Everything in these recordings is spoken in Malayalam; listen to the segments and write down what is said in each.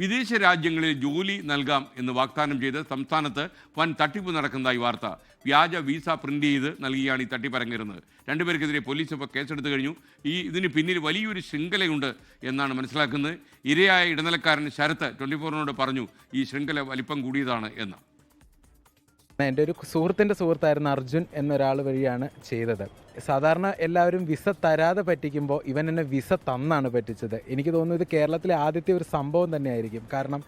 വിദേശ രാജ്യങ്ങളിൽ ജോലി നൽകാം എന്ന് വാഗ്ദാനം ചെയ്ത് സംസ്ഥാനത്ത് വൻ തട്ടിപ്പ് നടക്കുന്നതായി വാർത്ത. വ്യാജ വിസ പ്രിന്റ് ചെയ്ത് നൽകിയാണ് ഈ തട്ടിപ്പ് അരങ്ങേറുന്നത്. രണ്ടുപേർക്കെതിരെ പോലീസ് ഇപ്പോൾ കേസെടുത്തു കഴിഞ്ഞു. ഇതിന് പിന്നിൽ വലിയൊരു ശൃംഖലയുണ്ട് എന്നാണ് മനസ്സിലാക്കുന്നത്. ഇരയായ ഇടനിലക്കാരൻ ശരത്ത് 24-നോട് പറഞ്ഞു ഈ ശൃംഖല വലിപ്പം കൂടിയതാണ് എന്ന്. എൻ്റെ ഒരു സുഹൃത്തിൻ്റെ സുഹൃത്തായിരുന്ന അർജുൻ എന്നൊരാൾ വഴിയാണ് ചെയ്തത്. സാധാരണ എല്ലാവരും വിസ തരാതെ പറ്റിക്കുമ്പോൾ ഇവൻ എന്നെ വിസ തന്നാണ് പറ്റിച്ചത്. എനിക്ക് തോന്നുന്നു ഇത് കേരളത്തിലെ ആദ്യത്തെ ഒരു സംഭവം തന്നെയായിരിക്കും. കാരണം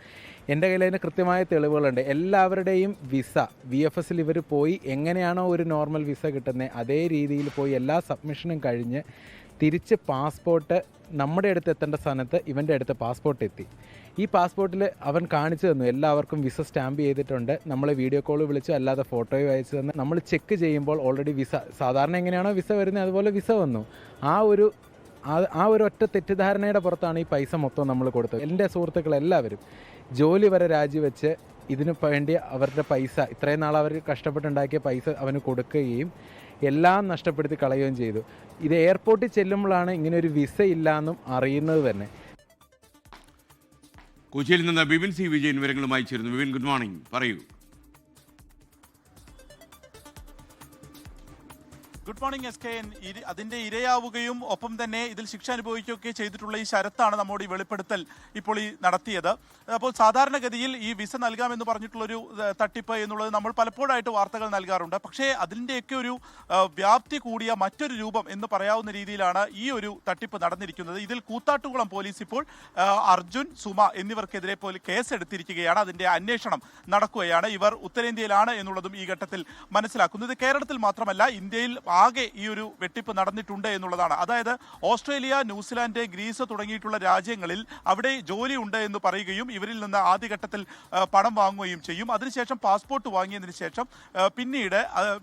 എൻ്റെ കയ്യിൽ അതിന് കൃത്യമായ തെളിവുകളുണ്ട്. എല്ലാവരുടെയും വിസ VFSൽ ഇവർ പോയി എങ്ങനെയാണോ ഒരു നോർമൽ വിസ കിട്ടുന്നത് അതേ രീതിയിൽ പോയി എല്ലാ സബ്മിഷനും കഴിഞ്ഞ് തിരിച്ച് പാസ്പോർട്ട് നമ്മുടെ അടുത്ത് എത്തേണ്ട സ്ഥാനത്ത് ഇവൻ്റെ അടുത്ത് പാസ്പോർട്ട് എത്തി. ഈ പാസ്പോർട്ടിൽ അവൻ കാണിച്ചു തന്നു എല്ലാവർക്കും വിസ സ്റ്റാമ്പ് ചെയ്തിട്ടുണ്ട്. നമ്മളെ വീഡിയോ കോൾ വിളിച്ചു, അല്ലാതെ ഫോട്ടോയും അയച്ചു തന്നു. നമ്മൾ ചെക്ക് ചെയ്യുമ്പോൾ ഓൾറെഡി വിസ സാധാരണ എങ്ങനെയാണോ വിസ വരുന്നത് അതുപോലെ വിസ വന്നു. ആ ഒരു ഒറ്റ തെറ്റിദ്ധാരണയുടെ പുറത്താണ് ഈ പൈസ മൊത്തം നമ്മൾ കൊടുത്തത്. എൻ്റെ സുഹൃത്തുക്കളെല്ലാവരും ജോലി വരെ രാജിവെച്ച് ഇതിനു വേണ്ടി അവരുടെ പൈസ ഇത്രയും നാൾ അവർ കഷ്ടപ്പെട്ടുണ്ടാക്കിയ പൈസ അവന് കൊടുക്കുകയും എല്ലാം നഷ്ടപ്പെടുത്തി കളയുകയും ചെയ്തു. ഇത് എയർപോർട്ടിൽ ചെല്ലുമ്പോഴാണ് ഇങ്ങനെ ഒരു വിസ ഇല്ലയെന്നും അറിയുന്നത് തന്നെ. കൊച്ചിയിൽ നിന്ന് ബിപിൻ സി വിജയൻ വിവരങ്ങളുമായി ചേരുന്നു. ബിപിൻ, ഗുഡ് മോർണിംഗ്, പറയൂ. Good morning SKN. അതിന്റെ ഇരയാവുകയും ഒപ്പം തന്നെ ഇതിൽ ശിക്ഷ അനുഭവിക്കുകയൊക്കെ ചെയ്തിട്ടുള്ള ഈ ശരത്താണ് നമ്മോട് ഈ വെളിപ്പെടുത്തൽ ഇപ്പോൾ ഈ നടത്തിയത്. അപ്പോൾ സാധാരണഗതിയിൽ ഈ വിസ നൽകാമെന്ന് പറഞ്ഞിട്ടുള്ളൊരു തട്ടിപ്പ് എന്നുള്ളത് നമ്മൾ പലപ്പോഴായിട്ട് വാർത്തകൾ നൽകാറുണ്ട്. പക്ഷേ അതിൻ്റെയൊക്കെ ഒരു വ്യാപ്തി കൂടിയ മറ്റൊരു രൂപം എന്ന് പറയാവുന്ന രീതിയിലാണ് ഈ ഒരു തട്ടിപ്പ് നടന്നിരിക്കുന്നത്. ഇതിൽ കൂത്താട്ടുകുളം പോലീസ് ഇപ്പോൾ അർജുൻ, സുമ എന്നിവർക്കെതിരെ കേസെടുത്തിരിക്കുകയാണ്. അതിന്റെ അന്വേഷണം നടക്കുകയാണ്. ഇവർ ഉത്തരേന്ത്യയിലാണ് എന്നുള്ളതും ഈ ഘട്ടത്തിൽ മനസ്സിലാക്കുന്നത്. ഇത് കേരളത്തിൽ മാത്രമല്ല, ഇന്ത്യയിൽ ആകെ ഈ ഒരു വെട്ടിപ്പ് നടന്നിട്ടുണ്ട് എന്നുള്ളതാണ്. അതായത് ഓസ്ട്രേലിയ, ന്യൂസിലാൻഡ്, ഗ്രീസ് തുടങ്ങിയിട്ടുള്ള രാജ്യങ്ങളിൽ അവിടെ ജോലി ഉണ്ട് എന്ന് പറയുകയും ഇവരിൽ നിന്ന് ആദ്യഘട്ടത്തിൽ പണം വാങ്ങുകയും ചെയ്യും. അതിനുശേഷം പാസ്പോർട്ട് വാങ്ങിയതിനു ശേഷം പിന്നീട്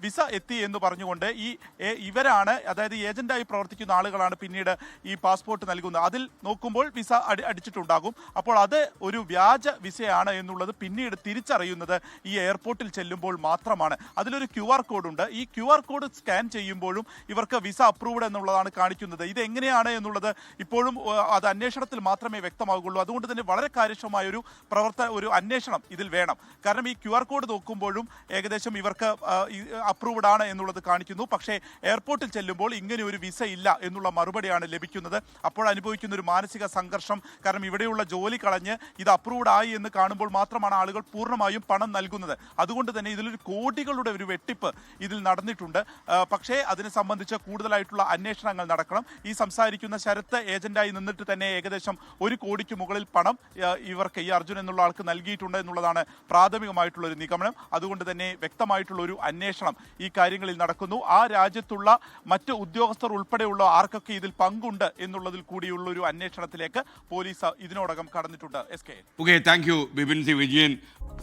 വിസ എത്തി എന്ന് പറഞ്ഞുകൊണ്ട് ഇവരാണ്, അതായത് ഏജന്റായി പ്രവർത്തിക്കുന്ന ആളുകളാണ് പിന്നീട് ഈ പാസ്പോർട്ട് നൽകുന്നത്. അതിൽ നോക്കുമ്പോൾ വിസ അടിച്ചിട്ടുണ്ടാകും. അപ്പോൾ അത് ഒരു വ്യാജ വിസയാണ് എന്നുള്ളത് പിന്നീട് തിരിച്ചറിയുന്നത് ഈ എയർപോർട്ടിൽ ചെല്ലുമ്പോൾ മാത്രമാണ്. അതിലൊരു QR കോഡ് ഉണ്ട്. ഈ QR കോഡ് സ്കാൻ ചെയ്യുമ്പോഴും ഇവർക്ക് വിസ അപ്രൂവ്ഡ് എന്നുള്ളതാണ് കാണിക്കുന്നത്. ഇത് എങ്ങനെയാണ് എന്നുള്ളത് ഇപ്പോഴും അത് അന്വേഷണത്തിൽ മാത്രമേ വ്യക്തമാകുള്ളൂ. അതുകൊണ്ട് തന്നെ വളരെ കാര്യക്ഷമമായ ഒരു അന്വേഷണം ഇതിൽ വേണം. കാരണം ഈ QR കോഡ് നോക്കുമ്പോഴും ഏകദേശം ഇവർക്ക് അപ്രൂവ്ഡ് ആണ് എന്നുള്ളത് കാണിക്കുന്നു. പക്ഷേ എയർപോർട്ടിൽ ചെല്ലുമ്പോൾ ഇങ്ങനെ ഒരു വിസ ഇല്ല എന്നുള്ള മറുപടിയാണ് ലഭിക്കുന്നത്. അപ്പോൾ അനുഭവിക്കുന്ന ഒരു മാനസിക സംഘർഷം, കാരണം ഇവിടെയുള്ള ജോലി കളഞ്ഞ് ഇത് അപ്രൂവ്ഡ് ആയി എന്ന് കാണുമ്പോൾ മാത്രമാണ് ആളുകൾ പൂർണ്ണമായും പണം നൽകുന്നത്. അതുകൊണ്ട് തന്നെ ഇതിലൊരു കോടികളുടെ ഒരു വെട്ടിപ്പ് ഇതിൽ നടന്നിട്ടുണ്ട്. പക്ഷേ അതിനെ സംബന്ധിച്ച് കൂടുതലായിട്ടുള്ള അന്വേഷണങ്ങൾ നടക്കണം. ഈ സംസാരിക്കുന്ന ശരത്ത് ഏജന്റായി നിന്നിട്ട് തന്നെ ഏകദേശം 1 കോടിക്ക് മുകളിൽ പണം ഇവർക്ക്, ഈ അർജുൻ എന്നുള്ള ആൾക്ക് നൽകിയിട്ടുണ്ട് എന്നുള്ളതാണ് പ്രാഥമികമായിട്ടുള്ള ഒരു നിഗമനം. അതുകൊണ്ട് തന്നെ വ്യക്തമായിട്ടുള്ള ഒരു അന്വേഷണം ഈ കാര്യങ്ങളിൽ നടക്കുന്നു. ആ രാജ്യത്തുള്ള മറ്റ് ഉദ്യോഗസ്ഥർ ഉൾപ്പെടെയുള്ള ആർക്കൊക്കെ ഇതിൽ പങ്കുണ്ട് എന്നുള്ളതിൽ കൂടിയുള്ള ഒരു അന്വേഷണത്തിലേക്ക് പോലീസ് ഇതിനോടകം കടന്നിട്ടുണ്ട്. Thank you Bipin C Vijayan.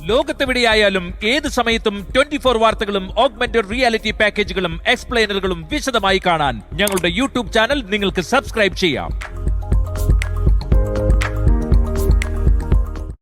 ലോകത്തെവിടെയായാലും ഏത് സമയത്തും 24 വാർത്തകളും ഓഗ്മെന്റഡ് റിയാലിറ്റി പാക്കേജുകളും എക്സ്പ്ലെയിനറുകളും വിശദമായി കാണാൻ ഞങ്ങളുടെ YouTube ചാനൽ നിങ്ങൾക്ക് സബ്സ്ക്രൈബ് ചെയ്യാം.